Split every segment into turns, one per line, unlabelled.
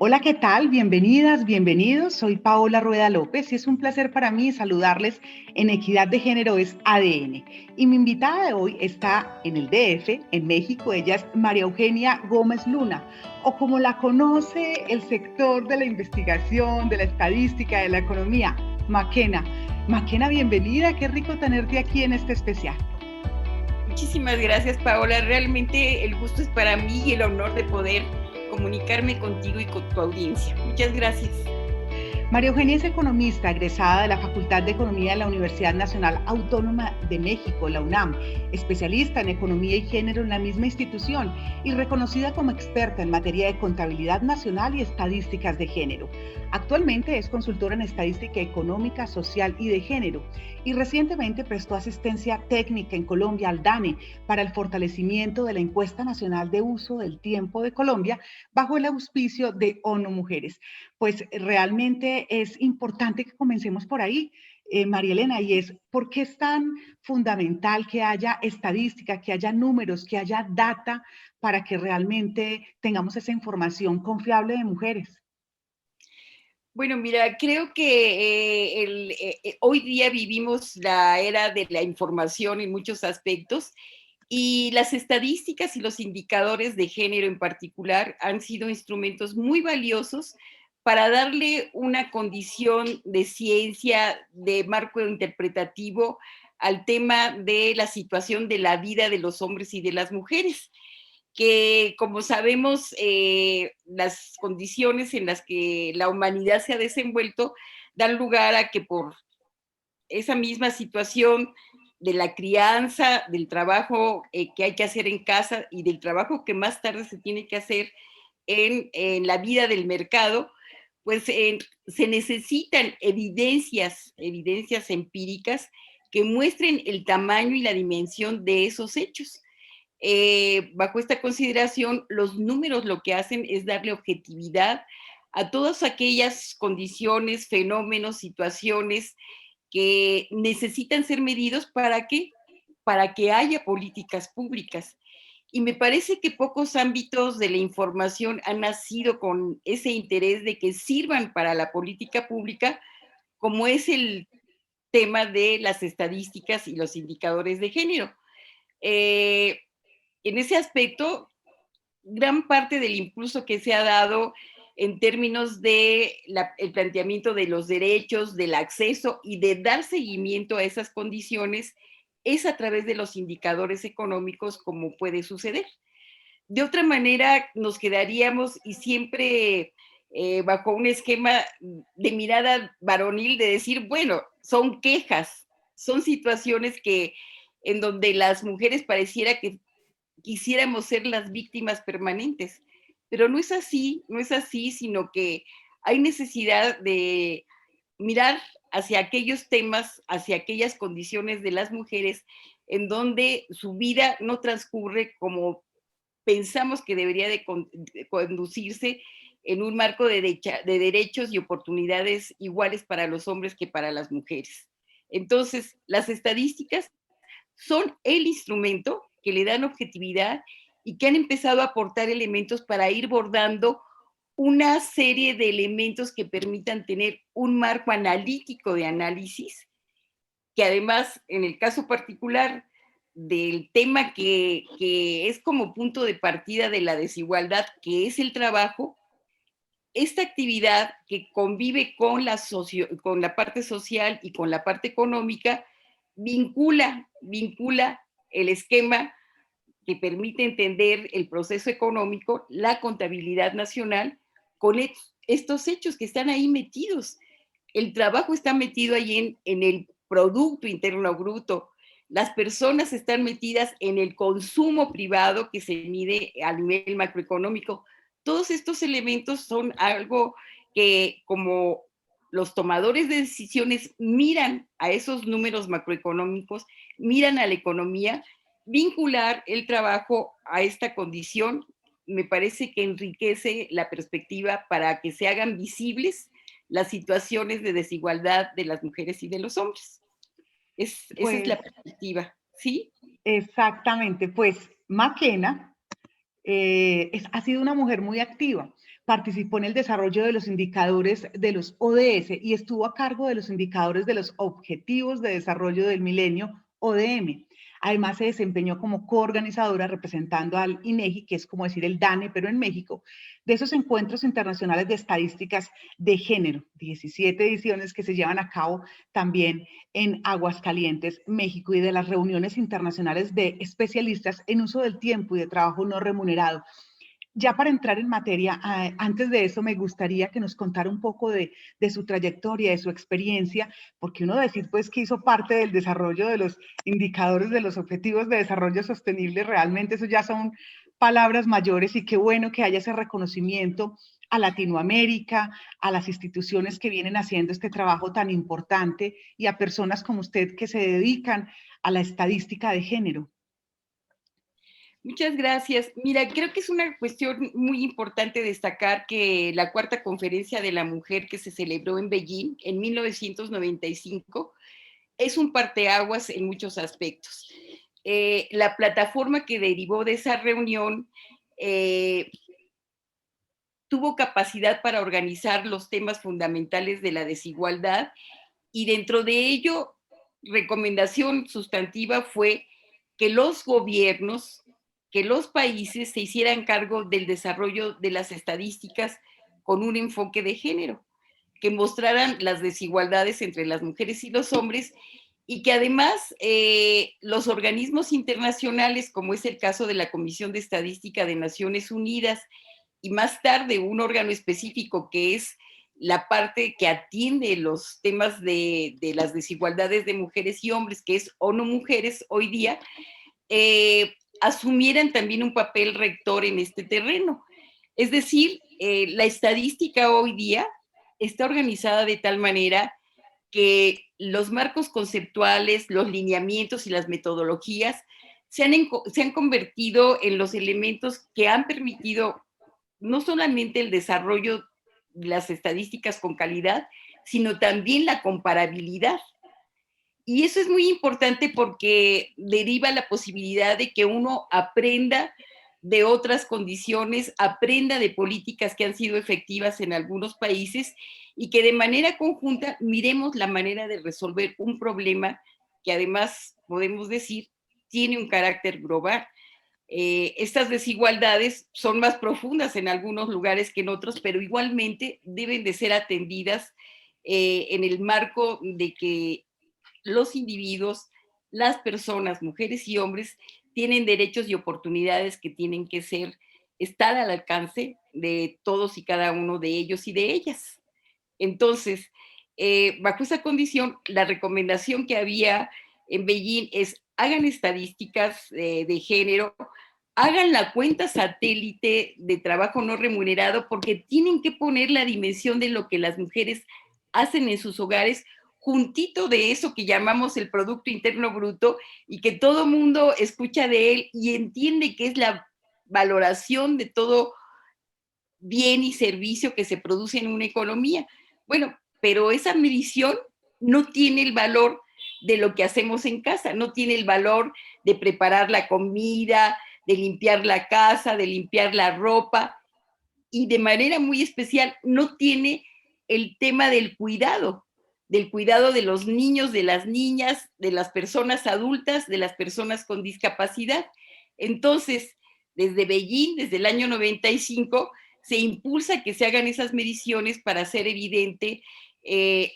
Hola, ¿qué tal? Bienvenidas, bienvenidos. Soy Paola Rueda López y es un placer para mí saludarles en Equidad de Género es ADN. Y mi invitada de hoy está en el DF, en México. Ella es María Eugenia Gómez Luna, o como la conoce el sector de la investigación, de la estadística, de la economía, Maquena. Maquena, bienvenida. Qué rico tenerte aquí en este especial.
Muchísimas gracias, Paola. Realmente el gusto es para mí y el honor de poder comunicarme contigo y con tu audiencia. Muchas gracias.
María Eugenia es economista, egresada de la Facultad de Economía de la Universidad Nacional Autónoma de México, la UNAM, especialista en economía y género en la misma institución y reconocida como experta en materia de contabilidad nacional y estadísticas de género. Actualmente es consultora en estadística económica, social y de género y recientemente prestó asistencia técnica en Colombia al DANE para el fortalecimiento de la encuesta nacional de uso del tiempo de Colombia bajo el auspicio de ONU Mujeres. Pues realmente es importante que comencemos por ahí, María Elena, y es por qué es tan fundamental que haya estadística, que haya números, que haya data para que realmente tengamos esa información confiable de mujeres.
Bueno, mira, creo que hoy día vivimos la era de la información en muchos aspectos y las estadísticas y los indicadores de género en particular han sido instrumentos muy valiosos para darle una condición de ciencia, de marco interpretativo al tema de la situación de la vida de los hombres y de las mujeres, que como sabemos, las condiciones en las que la humanidad se ha desenvuelto dan lugar a que por esa misma situación de la crianza, del trabajo que hay que hacer en casa y del trabajo que más tarde se tiene que hacer en la vida del mercado, pues se necesitan evidencias empíricas que muestren el tamaño y la dimensión de esos hechos. Bajo esta consideración, los números lo que hacen es darle objetividad a todas aquellas condiciones, fenómenos, situaciones que necesitan ser medidos para qué, para que haya políticas públicas. Y me parece que pocos ámbitos de la información han nacido con ese interés de que sirvan para la política pública, como es el tema de las estadísticas y los indicadores de género. Eh, en ese aspecto, gran parte del impulso que se ha dado en términos de el planteamiento de los derechos, del acceso y de dar seguimiento a esas condiciones es a través de los indicadores económicos, como puede suceder. De otra manera, nos quedaríamos y siempre bajo un esquema de mirada varonil de decir, bueno, son quejas, son situaciones que en donde las mujeres pareciera que quisiéramos ser las víctimas permanentes, pero no es así, no es así, sino que hay necesidad de mirar hacia aquellos temas, hacia aquellas condiciones de las mujeres en donde su vida no transcurre como pensamos que debería de conducirse en un marco de derechos y oportunidades iguales para los hombres que para las mujeres. Entonces, las estadísticas son el instrumento que le dan objetividad y que han empezado a aportar elementos para ir bordando una serie de elementos que permitan tener un marco analítico de análisis, que además, en el caso particular del tema que es como punto de partida de la desigualdad, que es el trabajo, esta actividad que convive con la parte social y con la parte económica, vincula el esquema que permite entender el proceso económico, la contabilidad nacional, con estos hechos que están ahí metidos. El trabajo está metido ahí en el Producto Interno Bruto. Las personas están metidas en el consumo privado que se mide a nivel macroeconómico. Todos estos elementos son algo que como los tomadores de decisiones miran a esos números macroeconómicos, miran a la economía, vincular el trabajo a esta condición me parece que enriquece la perspectiva para que se hagan visibles las situaciones de desigualdad de las mujeres y de los hombres. Esa es
Pues
la perspectiva, ¿sí?
exactamente, pues Maquena ha sido una mujer muy activa, Participó en el desarrollo de los indicadores de los ODS y estuvo a cargo de los indicadores de los Objetivos de Desarrollo del Milenio, ODM. Además, se desempeñó como coorganizadora representando al INEGI, que es como decir el DANE, pero en México, de esos encuentros internacionales de estadísticas de género, 17 ediciones que se llevan a cabo también en Aguascalientes, México, y de las reuniones internacionales de especialistas en uso del tiempo y de trabajo no remunerado. Ya para entrar en materia, antes de eso me gustaría que nos contara un poco de su trayectoria, de su experiencia, porque uno decir pues que hizo parte del desarrollo de los indicadores de los objetivos de desarrollo sostenible, realmente eso ya son palabras mayores, y qué bueno que haya ese reconocimiento a Latinoamérica, a las instituciones que vienen haciendo este trabajo tan importante y a personas como usted que se dedican a la estadística de género.
Muchas gracias. Mira, creo que es una cuestión muy importante destacar que la cuarta conferencia de la mujer que se celebró en Beijing en 1995 es un parteaguas en muchos aspectos. La plataforma que derivó de esa reunión tuvo capacidad para organizar los temas fundamentales de la desigualdad, y dentro de ello, recomendación sustantiva fue que los gobiernos, que los países se hicieran cargo del desarrollo de las estadísticas con un enfoque de género, que mostraran las desigualdades entre las mujeres y los hombres, y que además los organismos internacionales, como es el caso de la Comisión de Estadística de Naciones Unidas, y más tarde un órgano específico que es la parte que atiende los temas de las desigualdades de mujeres y hombres, que es ONU Mujeres hoy día, asumieran también un papel rector en este terreno. Es decir, la estadística hoy día está organizada de tal manera que los marcos conceptuales, los lineamientos y las metodologías se han convertido en los elementos que han permitido no solamente el desarrollo de las estadísticas con calidad, sino también la comparabilidad. Y eso es muy importante porque deriva la posibilidad de que uno aprenda de otras condiciones, aprenda de políticas que han sido efectivas en algunos países, y que de manera conjunta miremos la manera de resolver un problema que además podemos decir tiene un carácter global. Estas desigualdades son más profundas en algunos lugares que en otros, pero igualmente deben de ser atendidas en el marco de que los individuos, las personas, mujeres y hombres, tienen derechos y oportunidades que tienen que estar al alcance de todos y cada uno de ellos y de ellas. Entonces, bajo esa condición, la recomendación que había en Beijing es: hagan estadísticas de género, hagan la cuenta satélite de trabajo no remunerado, porque tienen que poner la dimensión de lo que las mujeres hacen en sus hogares, juntito de eso que llamamos el Producto Interno Bruto, y que todo mundo escucha de él y entiende que es la valoración de todo bien y servicio que se produce en una economía. Bueno, pero esa medición no tiene el valor de lo que hacemos en casa, no tiene el valor de preparar la comida, de limpiar la casa, de limpiar la ropa, y de manera muy especial no tiene el tema del cuidado de los niños, de las niñas, de las personas adultas, de las personas con discapacidad. Entonces, desde Beijing, desde el año 95, se impulsa que se hagan esas mediciones para hacer evidente eh,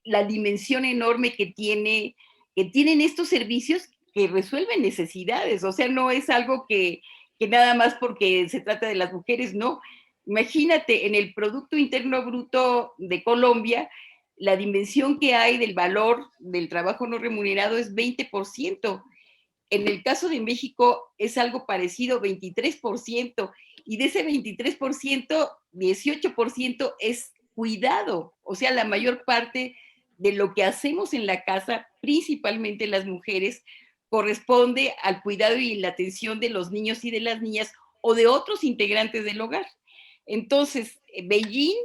la dimensión enorme que tienen estos servicios que resuelven necesidades. O sea, no es algo que nada más porque se trata de las mujeres, no. Imagínate, en el Producto Interno Bruto de Colombia, la dimensión que hay del valor del trabajo no remunerado es 20%. En el caso de México es algo parecido, 23%, y de ese 23%, 18% es cuidado. O sea, la mayor parte de lo que hacemos en la casa, principalmente las mujeres, corresponde al cuidado y la atención de los niños y de las niñas o de otros integrantes del hogar. Entonces, Beijing,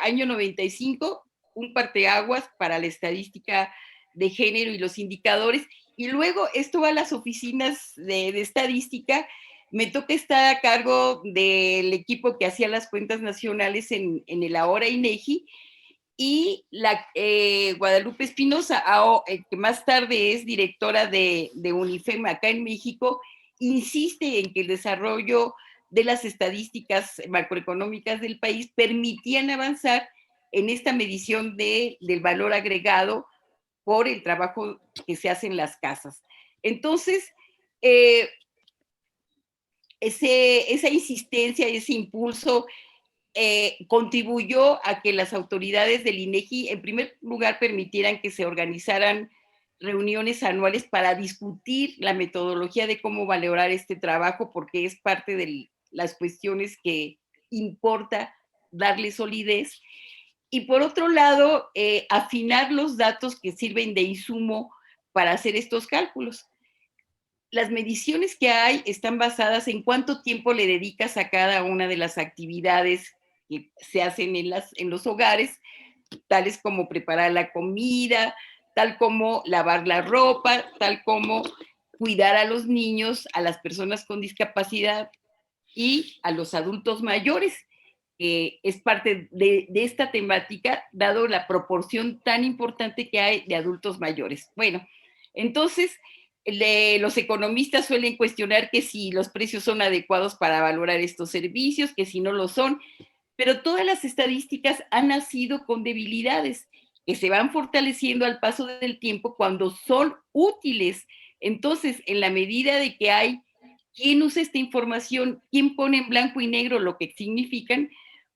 año 95, un parteaguas para la estadística de género y los indicadores. Y luego esto va a las oficinas de estadística Me toca estar a cargo del equipo que hacía las cuentas nacionales en el ahora INEGI, y Guadalupe Espinosa, que más tarde es directora de UNIFEM acá en México, insiste en que el desarrollo de las estadísticas macroeconómicas del país permitían avanzar en esta medición del valor agregado por el trabajo que se hace en las casas. Entonces, eh, esa insistencia, ese impulso contribuyó a que las autoridades del INEGI, en primer lugar, permitieran que se organizaran reuniones anuales para discutir la metodología de cómo valorar este trabajo, porque es parte de las cuestiones que importa darle solidez. Y por otro lado, afinar los datos que sirven de insumo para hacer estos cálculos. Las mediciones que hay están basadas en cuánto tiempo le dedicas a cada una de las actividades que se hacen en los hogares, tales como preparar la comida, tal como lavar la ropa, tal como cuidar a los niños, a las personas con discapacidad y a los adultos mayores. Es parte de esta temática, dado la proporción tan importante que hay de adultos mayores. Bueno, entonces, los economistas suelen cuestionar que si los precios son adecuados para valorar estos servicios, que si no lo son, pero todas las estadísticas han nacido con debilidades que se van fortaleciendo al paso del tiempo cuando son útiles. Entonces, en la medida de que hay quien usa esta información, quien pone en blanco y negro lo que significan,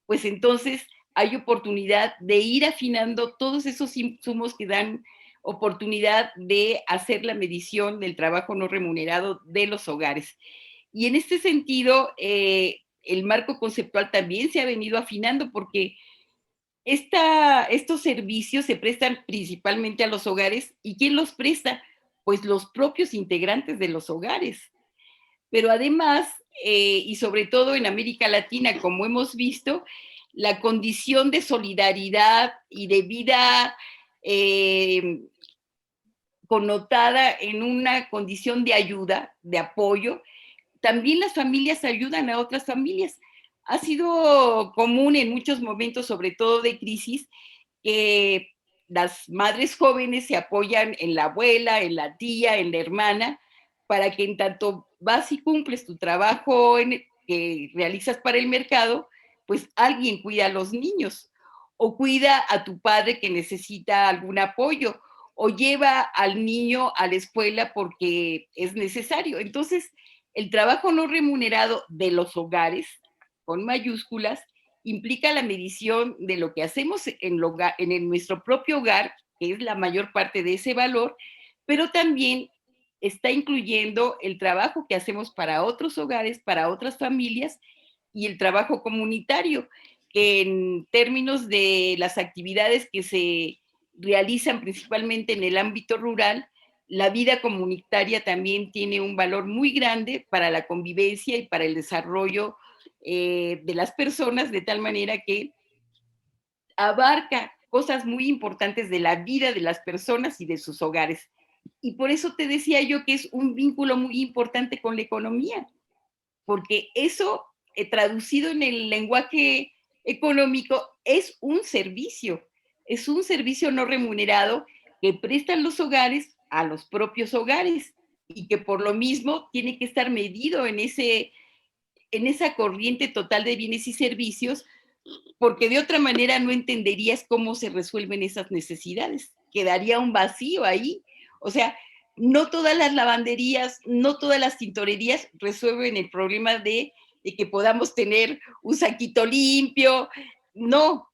pues entonces hay oportunidad de ir afinando todos esos insumos que dan oportunidad de hacer la medición del trabajo no remunerado de los hogares. Y en este sentido, el marco conceptual también se ha venido afinando porque estos servicios se prestan principalmente a los hogares. ¿Y quién los presta? Pues los propios integrantes de los hogares. Pero además, y sobre todo en América Latina, como hemos visto, la condición de solidaridad y de vida connotada en una condición de ayuda, de apoyo, también las familias ayudan a otras familias. Ha sido común en muchos momentos, sobre todo de crisis, que las madres jóvenes se apoyan en la abuela, en la tía, en la hermana, para que en tanto vas y cumples tu trabajo que realizas para el mercado, pues alguien cuida a los niños o cuida a tu padre que necesita algún apoyo o lleva al niño a la escuela porque es necesario. Entonces, el trabajo no remunerado de los hogares, con mayúsculas, implica la medición de lo que hacemos en nuestro propio hogar, que es la mayor parte de ese valor, pero también está incluyendo el trabajo que hacemos para otros hogares, para otras familias, y el trabajo comunitario, que en términos de las actividades que se realizan principalmente en el ámbito rural, la vida comunitaria también tiene un valor muy grande para la convivencia y para el desarrollo de las personas, de tal manera que abarca cosas muy importantes de la vida de las personas y de sus hogares. Y por eso te decía yo que es un vínculo muy importante con la economía, porque eso, traducido en el lenguaje económico, es un servicio no remunerado que prestan los hogares a los propios hogares y que por lo mismo tiene que estar medido en esa corriente total de bienes y servicios, porque de otra manera no entenderías cómo se resuelven esas necesidades. Quedaría un vacío ahí. O sea, no todas las lavanderías, no todas las tintorerías resuelven el problema de que podamos tener un saquito limpio. No,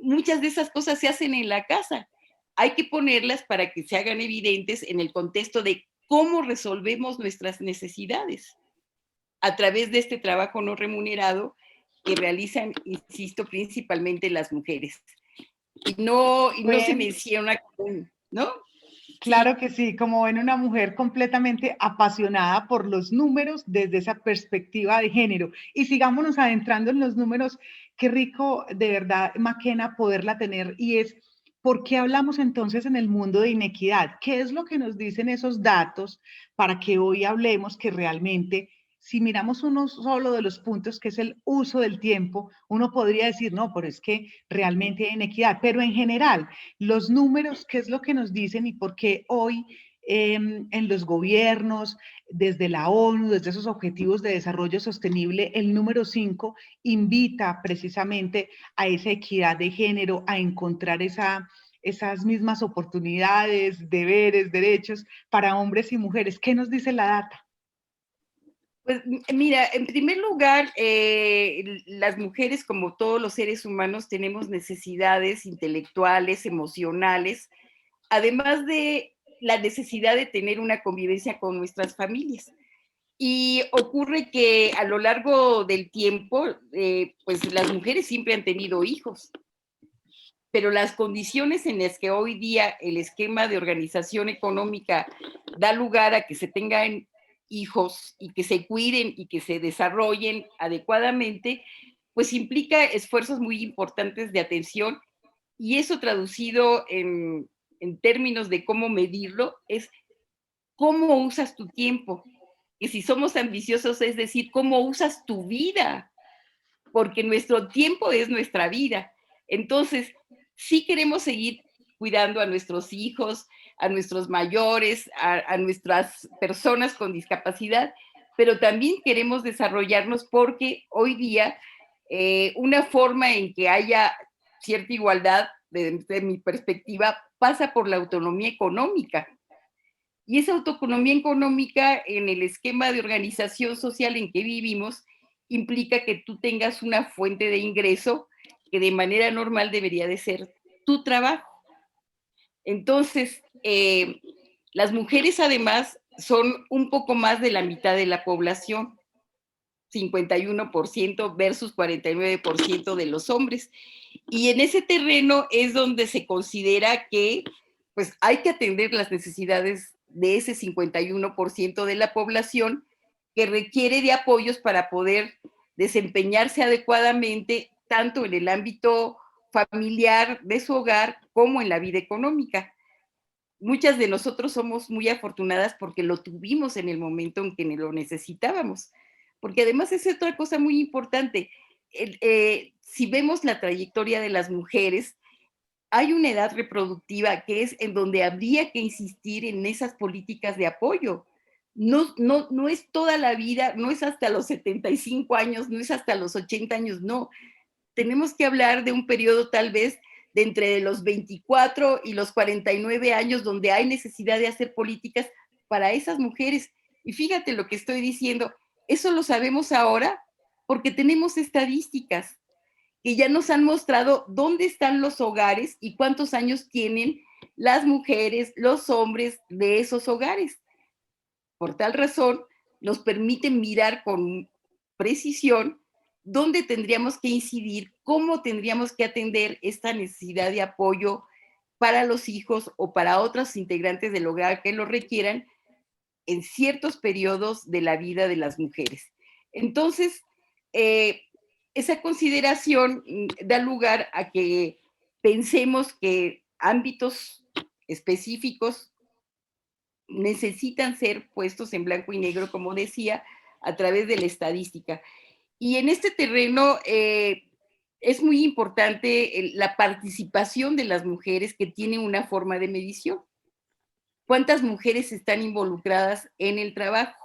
muchas de esas cosas se hacen en la casa. Hay que ponerlas para que se hagan evidentes en el contexto de cómo resolvemos nuestras necesidades a través de este trabajo no remunerado que realizan, insisto, principalmente las mujeres. Y no se
Bueno,
menciona, ¿no? Sí,
claro que sí, como ven una mujer completamente apasionada por los números desde esa perspectiva de género. Y sigámonos adentrando en los números, qué rico de verdad, Maquena, poderla tener. Y es, ¿por qué hablamos entonces en el mundo de inequidad? ¿Qué es lo que nos dicen esos datos para que hoy hablemos que realmente si miramos uno solo de los puntos, que es el uso del tiempo, uno podría decir, no, pero es que realmente hay inequidad. Pero en general, los números, ¿qué es lo que nos dicen y por qué hoy en los gobiernos, desde la ONU, desde esos objetivos de desarrollo sostenible, el número 5 invita precisamente a esa equidad de género, a encontrar esas mismas oportunidades, deberes, derechos para hombres y mujeres? ¿Qué nos dice la data?
Pues mira, en primer lugar, las mujeres, como todos los seres humanos, tenemos necesidades intelectuales, emocionales, además de la necesidad de tener una convivencia con nuestras familias. Y ocurre que a lo largo del tiempo, pues las mujeres siempre han tenido hijos, pero las condiciones en las que hoy día el esquema de organización económica da lugar a que se tengan hijos y que se cuiden y que se desarrollen adecuadamente, pues implica esfuerzos muy importantes de atención, y eso traducido en términos de cómo medirlo es cómo usas tu tiempo. Y si somos ambiciosos, es decir, cómo usas tu vida, porque nuestro tiempo es nuestra vida. Entonces, sí queremos seguir cuidando a nuestros hijos, a nuestros mayores, a nuestras personas con discapacidad, pero también queremos desarrollarnos porque hoy día una forma en que haya cierta igualdad, desde mi perspectiva, pasa por la autonomía económica. Y esa autonomía económica en el esquema de organización social en que vivimos implica que tú tengas una fuente de ingreso que de manera normal debería de ser tu trabajo. Entonces, las mujeres además son un poco más de la mitad de la población, 51% versus 49% de los hombres. Y en ese terreno es donde se considera que pues hay que atender las necesidades de ese 51% de la población que requiere de apoyos para poder desempeñarse adecuadamente tanto en el ámbito familiar de su hogar como en la vida económica. Muchas de nosotros somos muy afortunadas porque lo tuvimos en el momento en que lo necesitábamos, porque además es otra cosa muy importante. Si vemos la trayectoria de las mujeres, hay una edad reproductiva que es en donde habría que insistir en esas políticas de apoyo. No es toda la vida, no es hasta los 75 años, no es hasta los 80 años, no. Tenemos que hablar de un periodo tal vez de entre los 24 y los 49 años donde hay necesidad de hacer políticas para esas mujeres. Y fíjate lo que estoy diciendo, eso lo sabemos ahora porque tenemos estadísticas que ya nos han mostrado dónde están los hogares y cuántos años tienen las mujeres, los hombres de esos hogares. Por tal razón, nos permiten mirar con precisión dónde tendríamos que incidir, cómo tendríamos que atender esta necesidad de apoyo para los hijos o para otros integrantes del hogar que lo requieran en ciertos periodos de la vida de las mujeres. Entonces, esa consideración da lugar a que pensemos que ámbitos específicos necesitan ser puestos en blanco y negro, como decía, a través de la estadística. Y en este terreno es muy importante la participación de las mujeres que tienen una forma de medición. ¿Cuántas mujeres están involucradas en el trabajo?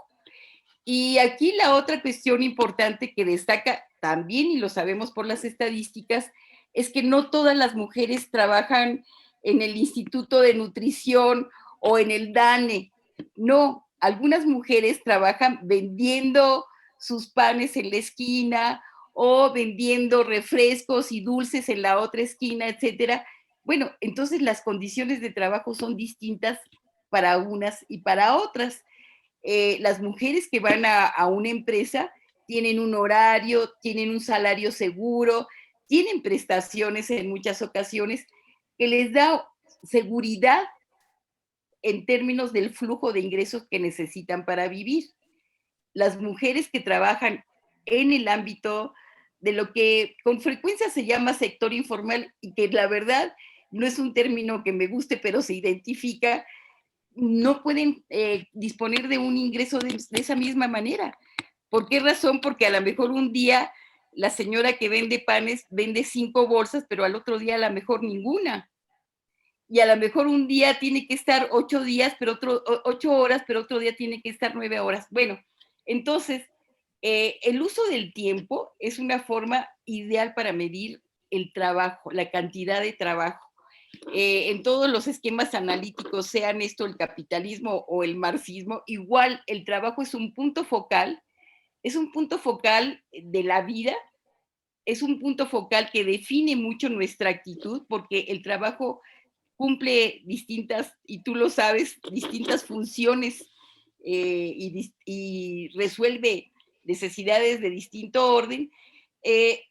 Y aquí la otra cuestión importante que destaca también, y lo sabemos por las estadísticas, es que no todas las mujeres trabajan en el Instituto de Nutrición o en el DANE. No, algunas mujeres trabajan vendiendo sus panes en la esquina o vendiendo refrescos y dulces en la otra esquina, etcétera. Bueno, entonces las condiciones de trabajo son distintas para unas y para otras. Las mujeres que van a una empresa tienen un horario, tienen un salario seguro, tienen prestaciones en muchas ocasiones que les da seguridad en términos del flujo de ingresos que necesitan para vivir. Las mujeres que trabajan en el ámbito de lo que con frecuencia se llama sector informal y que la verdad no es un término que me guste, pero se identifica, no pueden disponer de un ingreso de esa misma manera. ¿Por qué razón? Porque a lo mejor un día la señora que vende panes vende 5 bolsas, pero al otro día a lo mejor ninguna. Y a lo mejor un día tiene que estar 8 días, pero 8 horas, pero otro día tiene que estar 9 horas. Bueno, entonces, el uso del tiempo es una forma ideal para medir el trabajo, la cantidad de trabajo. En todos los esquemas analíticos, sean esto el capitalismo o el marxismo, igual el trabajo es un punto focal de la vida, es un punto focal que define mucho nuestra actitud, porque el trabajo cumple distintas, y tú lo sabes, distintas funciones y resuelve necesidades de distinto orden, eh,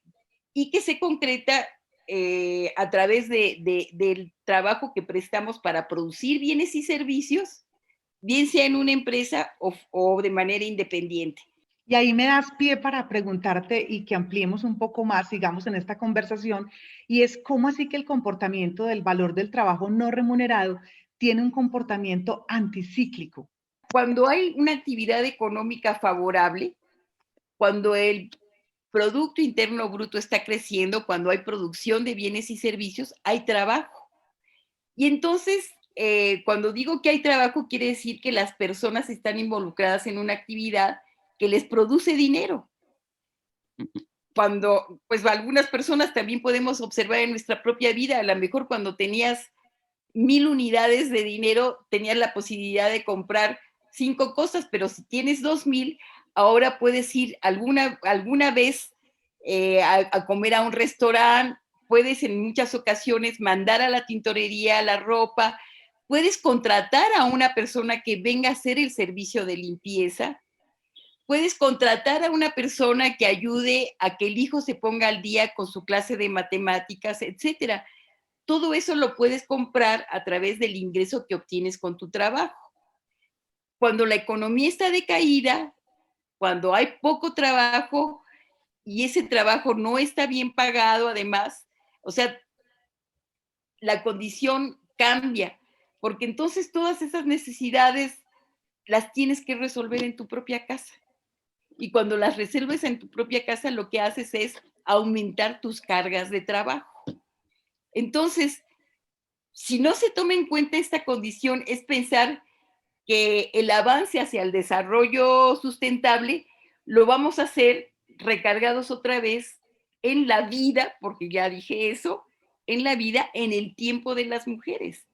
y que se concreta a través del trabajo que prestamos para producir bienes y servicios, bien sea en una empresa o de manera independiente.
Y ahí me das pie para preguntarte y que ampliemos un poco más, sigamos en esta conversación, y es cómo así que el comportamiento del valor del trabajo no remunerado tiene un comportamiento anticíclico.
Cuando hay una actividad económica favorable, cuando el Producto Interno Bruto está creciendo, cuando hay producción de bienes y servicios, hay trabajo. Y entonces, cuando digo que hay trabajo, quiere decir que las personas están involucradas en una actividad que les produce dinero. Cuando, pues algunas personas también podemos observar en nuestra propia vida, a lo mejor cuando tenías 1,000 unidades de dinero, tenías la posibilidad de comprar 5 cosas, pero si tienes 2,000, ahora puedes ir alguna vez a comer a un restaurante, puedes en muchas ocasiones mandar a la tintorería la ropa, puedes contratar a una persona que venga a hacer el servicio de limpieza, puedes contratar a una persona que ayude a que el hijo se ponga al día con su clase de matemáticas, etcétera. Todo eso lo puedes comprar a través del ingreso que obtienes con tu trabajo. Cuando la economía está decaída, cuando hay poco trabajo y ese trabajo no está bien pagado, además, o sea, la condición cambia, porque entonces todas esas necesidades las tienes que resolver en tu propia casa. Y cuando las resuelves en tu propia casa, lo que haces es aumentar tus cargas de trabajo. Entonces, si no se toma en cuenta esta condición, es pensar que el avance hacia el desarrollo sustentable lo vamos a hacer recargados otra vez en la vida, porque ya dije eso, en la vida, en el tiempo de las mujeres,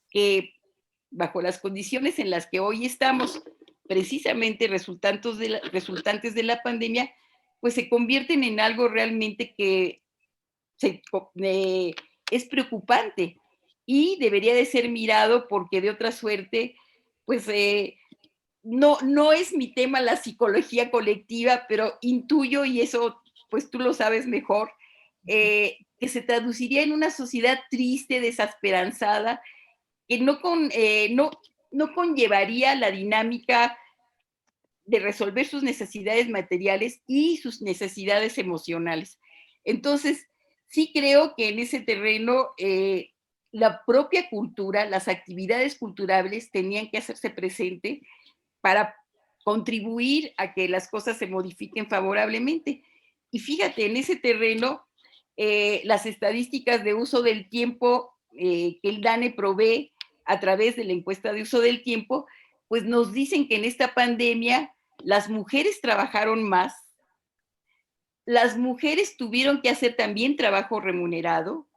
que bajo las condiciones en las que hoy estamos, precisamente resultantes de la pandemia, pues se convierten en algo realmente que se, es preocupante y debería de ser mirado porque de otra suerte, pues no es mi tema la psicología colectiva, pero intuyo, y eso pues tú lo sabes mejor, que se traduciría en una sociedad triste, desesperanzada, que no conllevaría la dinámica de resolver sus necesidades materiales y sus necesidades emocionales. Entonces, sí creo que en ese terreno la propia cultura, las actividades culturales tenían que hacerse presente para contribuir a que las cosas se modifiquen favorablemente. Y fíjate, en ese terreno, las estadísticas de uso del tiempo que el DANE provee a través de la encuesta de uso del tiempo, pues nos dicen que en esta pandemia las mujeres trabajaron más, las mujeres tuvieron que hacer también trabajo remunerado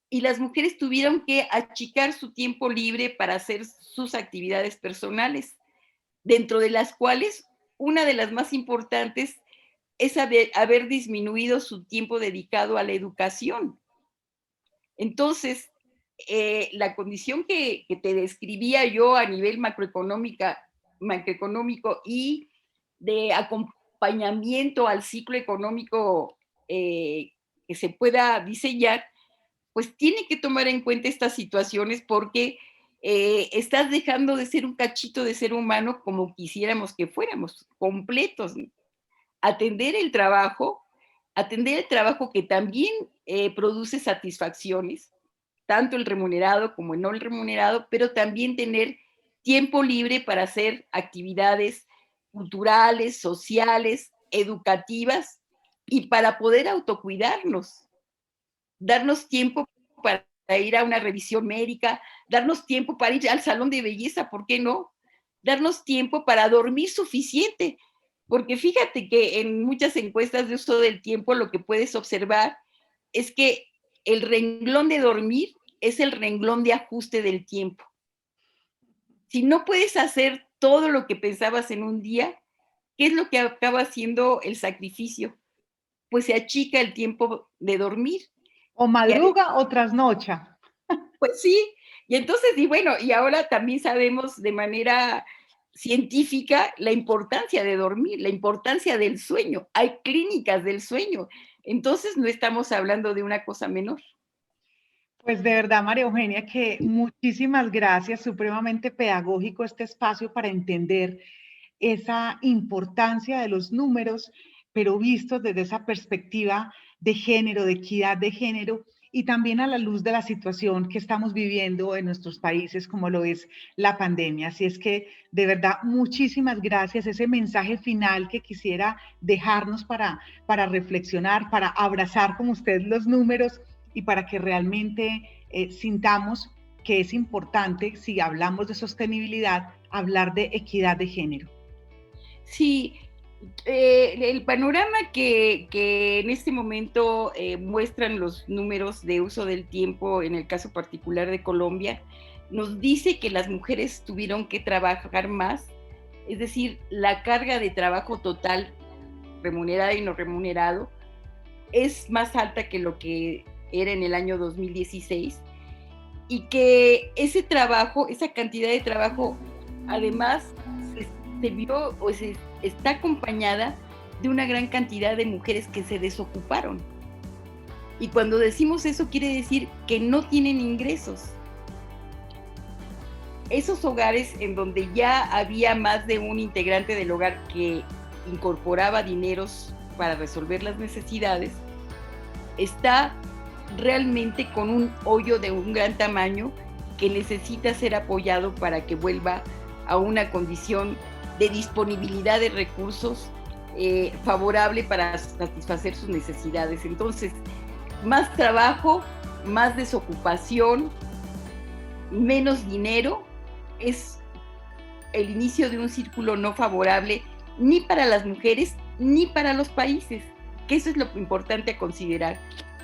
y las mujeres tuvieron que achicar su tiempo libre para hacer sus actividades personales, dentro de las cuales una de las más importantes es haber disminuido su tiempo dedicado a la educación. Entonces, la condición que te describía yo a nivel macroeconómico y de acompañamiento al ciclo económico que se pueda diseñar, pues tiene que tomar en cuenta estas situaciones porque estás dejando de ser un cachito de ser humano como quisiéramos que fuéramos, completos. Atender el trabajo, atender el trabajo que también produce satisfacciones, tanto el remunerado como el no remunerado, pero también tener tiempo libre para hacer actividades culturales, sociales, educativas y para poder autocuidarnos, darnos tiempo para ir a una revisión médica, darnos tiempo para ir al salón de belleza, ¿por qué no? Darnos tiempo para dormir suficiente, porque fíjate que en muchas encuestas de uso del tiempo lo que puedes observar es que el renglón de dormir es el renglón de ajuste del tiempo. Si no puedes hacer todo lo que pensabas en un día, ¿qué es lo que acaba haciendo el sacrificio? Pues se achica el tiempo de dormir.
O
Y
madruga o trasnocha.
pues sí, y entonces, y bueno, y ahora también sabemos de manera científica la importancia de dormir, la importancia del sueño. Hay clínicas del sueño. Entonces no estamos hablando de una cosa menor.
Pues de verdad, María Eugenia, que muchísimas gracias, supremamente pedagógico este espacio para entender esa importancia de los números, pero vistos desde esa perspectiva de género, de equidad de género, y también a la luz de la situación que estamos viviendo en nuestros países, como lo es la pandemia. Así es que, de verdad, muchísimas gracias. Ese mensaje final que quisiera dejarnos para reflexionar, para abrazar como usted los números y para que realmente sintamos que es importante, si hablamos de sostenibilidad, hablar de equidad de género.
Sí, el panorama que en este momento muestran los números de uso del tiempo, en el caso particular de Colombia, nos dice que las mujeres tuvieron que trabajar más, es decir, la carga de trabajo total, remunerada y no remunerado, es más alta que lo que era en el año 2016 y que ese trabajo, esa cantidad de trabajo, además se vio o se está acompañada de una gran cantidad de mujeres que se desocuparon. Y cuando decimos eso quiere decir que no tienen ingresos. Esos hogares en donde ya había más de un integrante del hogar que incorporaba dineros para resolver las necesidades, está realmente con un hoyo de un gran tamaño que necesita ser apoyado para que vuelva a una condición de disponibilidad de recursos favorable para satisfacer sus necesidades. Entonces, más trabajo, más desocupación, menos dinero, es el inicio de un círculo no favorable ni para las mujeres ni para los países, que eso es lo importante a considerar.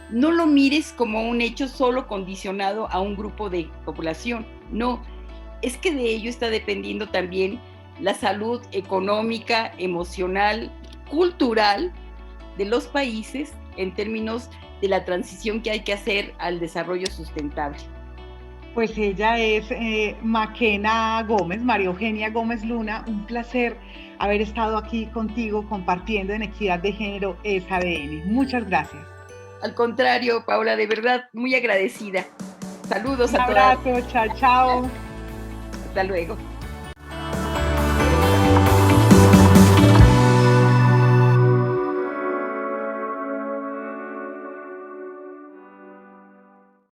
No lo mires como un hecho solo condicionado a un grupo de población, no, es que de ello está dependiendo también la salud económica, emocional, cultural de los países en términos de la transición que hay que hacer al desarrollo sustentable.
Pues ella es Maquena Gómez, María Eugenia Gómez Luna. Un placer haber estado aquí contigo compartiendo en Equidad de Género es ADN. Muchas gracias.
Al contrario, Paula, de verdad, muy agradecida. Saludos
Un
a todas.
abrazo, chao, chao.
Hasta luego.